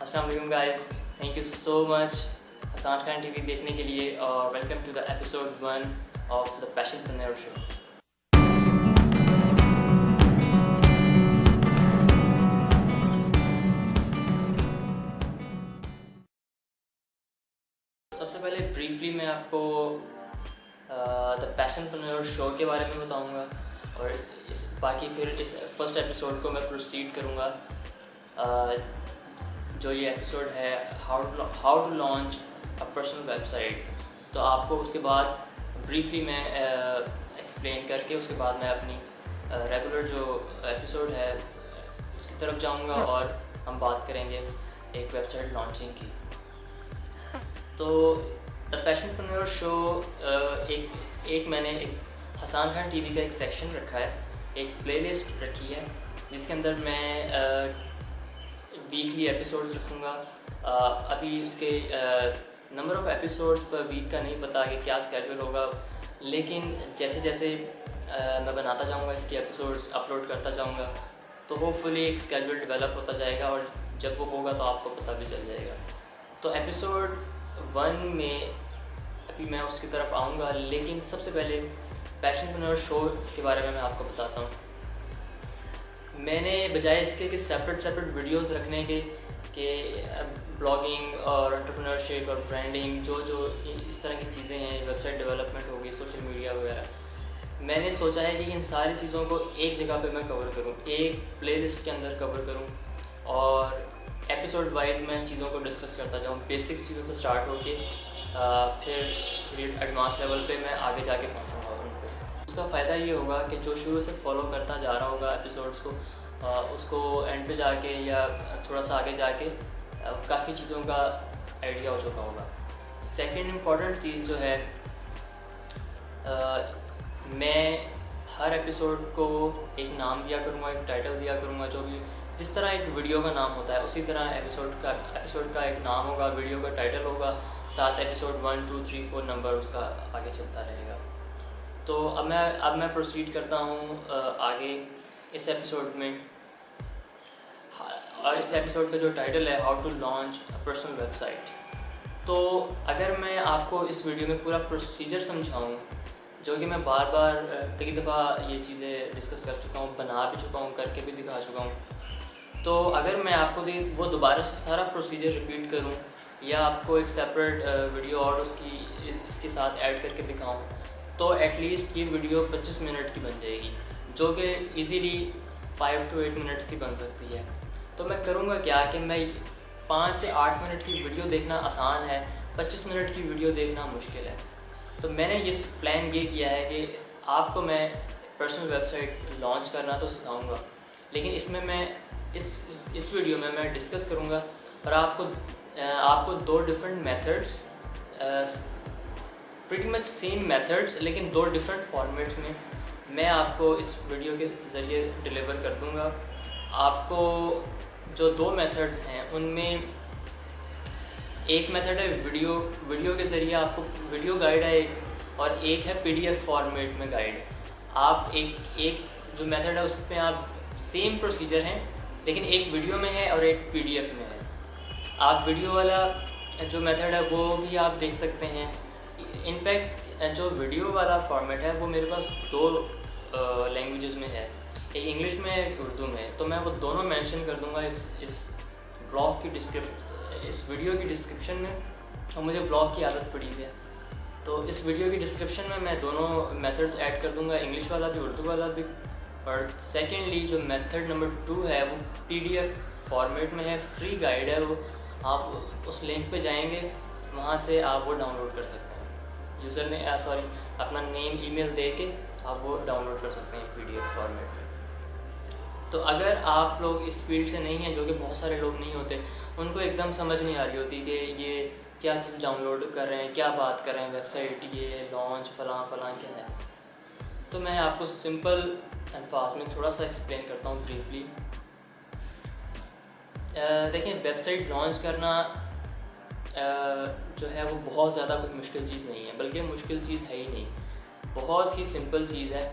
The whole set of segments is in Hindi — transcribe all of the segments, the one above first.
अस्सलाम वालेकुम guys, thank you so much Hasan Khan TV देखने के लिए और welcome to the episode 1 of the Passionpreneur show. सबसे पहले ब्रीफली मैं आपको द पैशनप्रेन्योर शो के बारे में बताऊंगा और इस बाकी फिर इस फर्स्ट एपिसोड को मैं प्रोसीड करूंगा। जो ये एपिसोड है how to launch a personal website, तो आपको उसके बाद ब्रीफली मैं एक्सप्लेन करके उसके बाद मैं अपनी रेगुलर जो एपिसोड है उसकी तरफ जाऊंगा और हम बात करेंगे एक वेबसाइट लॉन्चिंग की। तो द पैशनप्रेन्योर शो मैंने एक हसान खान टीवी का एक सेक्शन रखा है, एक प्लेलिस्ट रखी है जिसके अंदर मैं वीकली एपिसोड्स रखूँगा। अभी उसके नंबर ऑफ़ एपिसोड्स पर वीक का नहीं पता कि क्या स्केड्यूल होगा, लेकिन जैसे जैसे मैं बनाता जाऊँगा इसकी एपिसोड्स अपलोड करता जाऊँगा तो होपफुली एक स्केड्यूल डेवलप होता जाएगा और जब वो होगा तो आपको पता भी चल जाएगा। तो एपिसोड 1 में अभी मैं उसकी तरफ आऊँगा, लेकिन सबसे पहले पैशनप्रेन्योर शो के बारे में मैं आपको बताता हूँ। मैंने बजाय इसके कि सेपरेट वीडियोस रखने के ब्लॉगिंग और एंटरप्रेन्योरशिप और ब्रांडिंग जो इस तरह की चीज़ें हैं, वेबसाइट डेवलपमेंट होगी, सोशल मीडिया वगैरह, मैंने सोचा है कि इन सारी चीज़ों को एक जगह पे मैं कवर करूं, एक प्लेलिस्ट के अंदर कवर करूं और एपिसोड वाइज मैं चीज़ों को डिस्कस करता जाऊं, बेसिक्स चीज़ों से स्टार्ट होके फिर थोड़ी एडवांस लेवल पे मैं आगे जाके पहुँचूँगा उन पर। उसका फ़ायदा ये होगा कि जो शुरू से फॉलो करता जा रहा होगा एपिसोड्स को, उसको एंड पे जाके या थोड़ा सा आगे जाके काफ़ी चीज़ों का आइडिया हो चुका होगा। सेकंड इम्पॉर्टेंट चीज़ जो है, मैं हर एपिसोड को एक नाम दिया करूँगा, एक टाइटल दिया करूँगा, जो भी जिस तरह एक वीडियो का नाम होता है उसी तरह एपिसोड का एक नाम होगा, वीडियो का टाइटल होगा, साथ एपिसोड 1, 2, 3, 4 नंबर उसका आगे चलता रहेगा। तो अब मैं प्रोसीड करता हूँ आगे इस एपिसोड में, और इस एपिसोड का जो टाइटल है how to launch a personal website. तो अगर मैं आपको इस वीडियो में पूरा प्रोसीजर समझाऊँ, जो कि मैं बार बार कई दफ़ा ये चीज़ें डिस्कस कर चुका हूँ, बना भी चुका हूँ, करके भी दिखा चुका हूँ, तो अगर मैं आपको वो दोबारा से सारा प्रोसीजर रिपीट करूँ या आपको एक सेपरेट वीडियो और इसके साथ ऐड करके दिखाऊँ, तो एटलीस्ट ये वीडियो 25 मिनट की बन जाएगी, जो कि इजीली 5 to 8 मिनट्स की बन सकती है। तो मैं करूँगा क्या कि मैं 5 से 8 मिनट की वीडियो देखना आसान है, 25 मिनट की वीडियो देखना मुश्किल है। तो मैंने ये प्लान ये किया है कि आपको मैं पर्सनल वेबसाइट लॉन्च करना तो सिखाऊंगा, लेकिन इसमें मैं इस वीडियो में मैं डिस्कस करूँगा और आपको 2 different methods, pretty much same methods लेकिन 2 डिफरेंट फॉर्मेट्स में मैं आपको इस वीडियो के ज़रिए डिलीवर कर दूँगा। आपको जो 2 मेथड्स हैं उनमें एक मेथड है वीडियो के ज़रिए आपको वीडियो गाइड है एक, और एक है PDF फॉर्मेट में गाइड। आप एक जो मेथड है उसमें आप सेम प्रोसीजर हैं, लेकिन एक वीडियो में है और एक PDF में है। आप वीडियो वाला जो मेथड है वो भी आप देख सकते हैं। इनफैक्ट जो वीडियो वाला फॉर्मेट है वो मेरे पास 2 लैंग्वेजेस में है, एक इंग्लिश में एक उर्दू में, तो मैं वो दोनों मेंशन कर दूंगा इस व्लॉग की इस वीडियो की डिस्क्रिप्शन में। और मुझे व्लॉग की आदत पड़ी है, तो इस वीडियो की डिस्क्रिप्शन में मैं दोनों मेथड्स ऐड कर दूंगा, इंग्लिश वाला भी उर्दू वाला भी। और सेकेंडली जो मेथड नंबर 2 है वो PDF फॉर्मेट में है, फ्री गाइड है वो। आप उस लिंक पे जाएंगे, वहाँ से आप वो डाउनलोड कर सकते हैं, अपना नेम ईमेल दे के आप वो डाउनलोड कर सकते हैं PDF फॉर्मेट में। तो अगर आप लोग इस फील्ड से नहीं हैं, जो कि बहुत सारे लोग नहीं होते, उनको एकदम समझ नहीं आ रही होती कि ये क्या चीज़ डाउनलोड कर रहे हैं, क्या बात कर रहे हैं, वेबसाइट ये लॉन्च फलां क्या है, तो मैं आपको सिंपल अल्फाज में थोड़ा सा एक्सप्लेन करता हूँ ब्रीफली। देखिए, वेबसाइट लॉन्च करना जो है वो बहुत ज़्यादा कोई मुश्किल चीज़ नहीं है, बल्कि मुश्किल चीज़ है ही नहीं, बहुत ही सिंपल चीज़ है।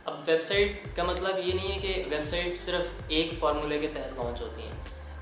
अब वेबसाइट का मतलब ये नहीं है कि वेबसाइट सिर्फ एक फार्मूले के तहत लॉन्च होती हैं।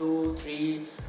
2، 3،